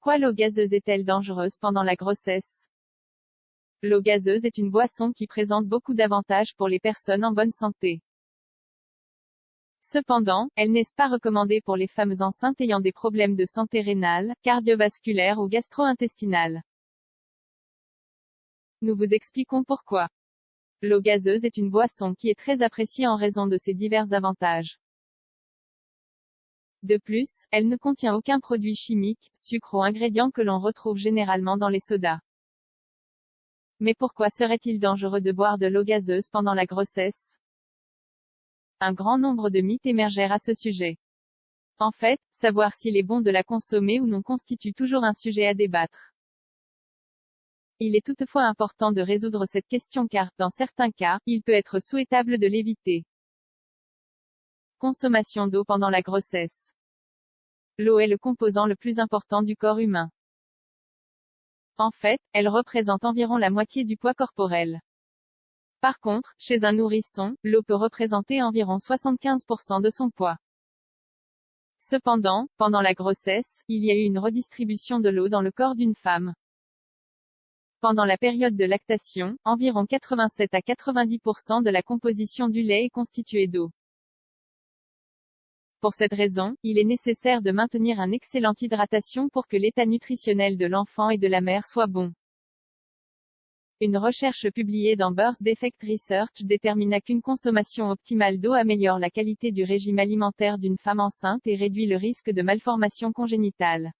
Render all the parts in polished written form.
Pourquoi l'eau gazeuse est-elle dangereuse pendant la grossesse? L'eau gazeuse est une boisson qui présente beaucoup d'avantages pour les personnes en bonne santé. Cependant, elle n'est pas recommandée pour les femmes enceintes ayant des problèmes de santé rénale, cardiovasculaire ou gastro-intestinale. Nous vous expliquons pourquoi. L'eau gazeuse est une boisson qui est très appréciée en raison de ses divers avantages. De plus, elle ne contient aucun produit chimique, sucre ou ingrédient que l'on retrouve généralement dans les sodas. Mais pourquoi serait-il dangereux de boire de l'eau gazeuse pendant la grossesse? Un grand nombre de mythes émergèrent à ce sujet. En fait, savoir s'il est bon de la consommer ou non constitue toujours un sujet à débattre. Il est toutefois important de résoudre cette question car, dans certains cas, il peut être souhaitable de l'éviter. Consommation d'eau pendant la grossesse. L'eau est le composant le plus important du corps humain. En fait, elle représente environ la moitié du poids corporel. Par contre, chez un nourrisson, l'eau peut représenter environ 75% de son poids. Cependant, pendant la grossesse, il y a eu une redistribution de l'eau dans le corps d'une femme. Pendant la période de lactation, environ 87 à 90% de la composition du lait est constituée d'eau. Pour cette raison, il est nécessaire de maintenir une excellente hydratation pour que l'état nutritionnel de l'enfant et de la mère soit bon. Une recherche publiée dans Birth Defect Research détermina qu'une consommation optimale d'eau améliore la qualité du régime alimentaire d'une femme enceinte et réduit le risque de malformation congénitale.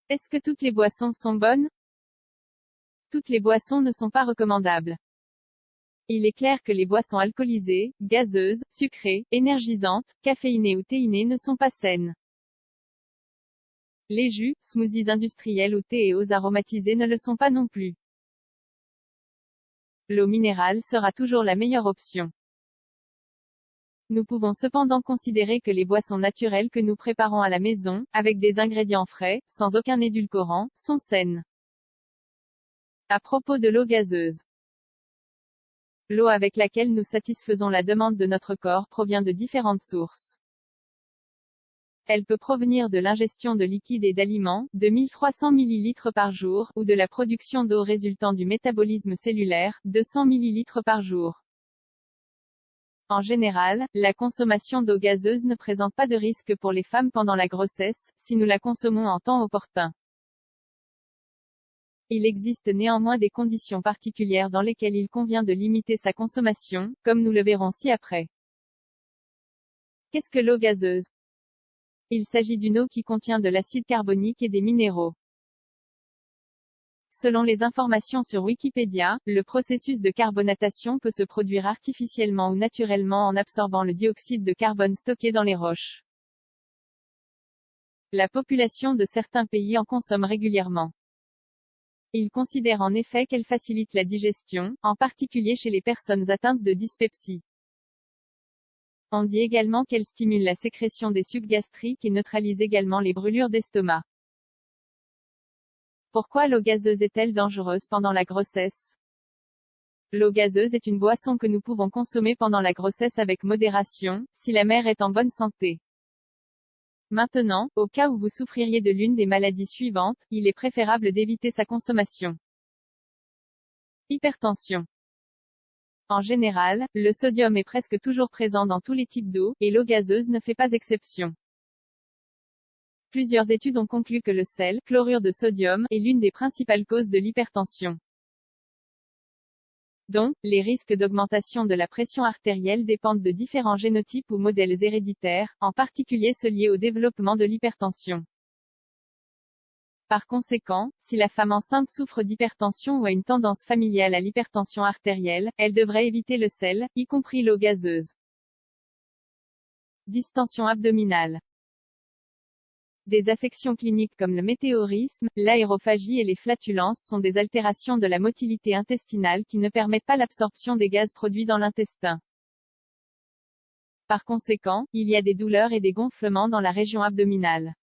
Est-ce que toutes les boissons sont bonnes? Toutes les boissons ne sont pas recommandables. Il est clair que les boissons alcoolisées, gazeuses, sucrées, énergisantes, caféinées ou théinées ne sont pas saines. Les jus, smoothies industriels ou thés et eaux aromatisées ne le sont pas non plus. L'eau minérale sera toujours la meilleure option. Nous pouvons cependant considérer que les boissons naturelles que nous préparons à la maison, avec des ingrédients frais, sans aucun édulcorant, sont saines. À propos de l'eau gazeuse. L'eau avec laquelle nous satisfaisons la demande de notre corps provient de différentes sources. Elle peut provenir de l'ingestion de liquides et d'aliments, de 1300 ml par jour, ou de la production d'eau résultant du métabolisme cellulaire, 200 ml par jour. En général, la consommation d'eau gazeuse ne présente pas de risque pour les femmes pendant la grossesse, si nous la consommons en temps opportun. Il existe néanmoins des conditions particulières dans lesquelles il convient de limiter sa consommation, comme nous le verrons ci-après. Qu'est-ce que l'eau gazeuse? Il s'agit d'une eau qui contient de l'acide carbonique et des minéraux. Selon les informations sur Wikipédia, le processus de carbonatation peut se produire artificiellement ou naturellement en absorbant le dioxyde de carbone stocké dans les roches. La population de certains pays en consomme régulièrement. Ils considèrent en effet qu'elle facilite la digestion, en particulier chez les personnes atteintes de dyspepsie. On dit également qu'elle stimule la sécrétion des sucs gastriques et neutralise également les brûlures d'estomac. Pourquoi l'eau gazeuse est-elle dangereuse pendant la grossesse? L'eau gazeuse est une boisson que nous pouvons consommer pendant la grossesse avec modération, si la mère est en bonne santé. Maintenant, au cas où vous souffririez de l'une des maladies suivantes, il est préférable d'éviter sa consommation. Hypertension. En général, le sodium est presque toujours présent dans tous les types d'eau, et l'eau gazeuse ne fait pas exception. Plusieurs études ont conclu que le sel, chlorure de sodium, est l'une des principales causes de l'hypertension. Donc, les risques d'augmentation de la pression artérielle dépendent de différents génotypes ou modèles héréditaires, en particulier ceux liés au développement de l'hypertension. Par conséquent, si la femme enceinte souffre d'hypertension ou a une tendance familiale à l'hypertension artérielle, elle devrait éviter le sel, y compris l'eau gazeuse. Distension abdominale. Des affections cliniques comme le météorisme, l'aérophagie et les flatulences sont des altérations de la motilité intestinale qui ne permettent pas l'absorption des gaz produits dans l'intestin. Par conséquent, il y a des douleurs et des gonflements dans la région abdominale.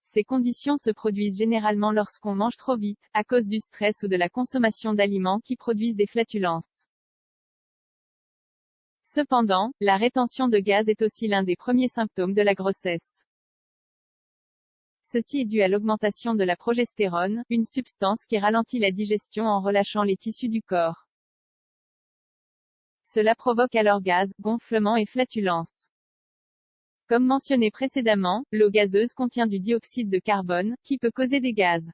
Ces conditions se produisent généralement lorsqu'on mange trop vite, à cause du stress ou de la consommation d'aliments qui produisent des flatulences. Cependant, la rétention de gaz est aussi l'un des premiers symptômes de la grossesse. Ceci est dû à l'augmentation de la progestérone, une substance qui ralentit la digestion en relâchant les tissus du corps. Cela provoque alors gaz, gonflement et flatulence. Comme mentionné précédemment, l'eau gazeuse contient du dioxyde de carbone, qui peut causer des gaz.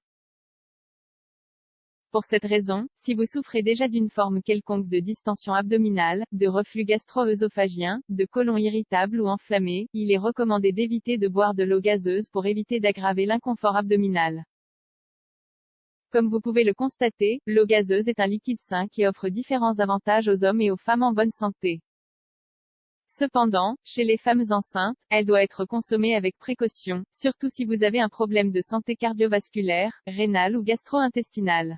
Pour cette raison, si vous souffrez déjà d'une forme quelconque de distension abdominale, de reflux gastro-œsophagien, de côlon irritable ou enflammé, il est recommandé d'éviter de boire de l'eau gazeuse pour éviter d'aggraver l'inconfort abdominal. Comme vous pouvez le constater, l'eau gazeuse est un liquide sain qui offre différents avantages aux hommes et aux femmes en bonne santé. Cependant, chez les femmes enceintes, elle doit être consommée avec précaution, surtout si vous avez un problème de santé cardiovasculaire, rénale ou gastro-intestinale.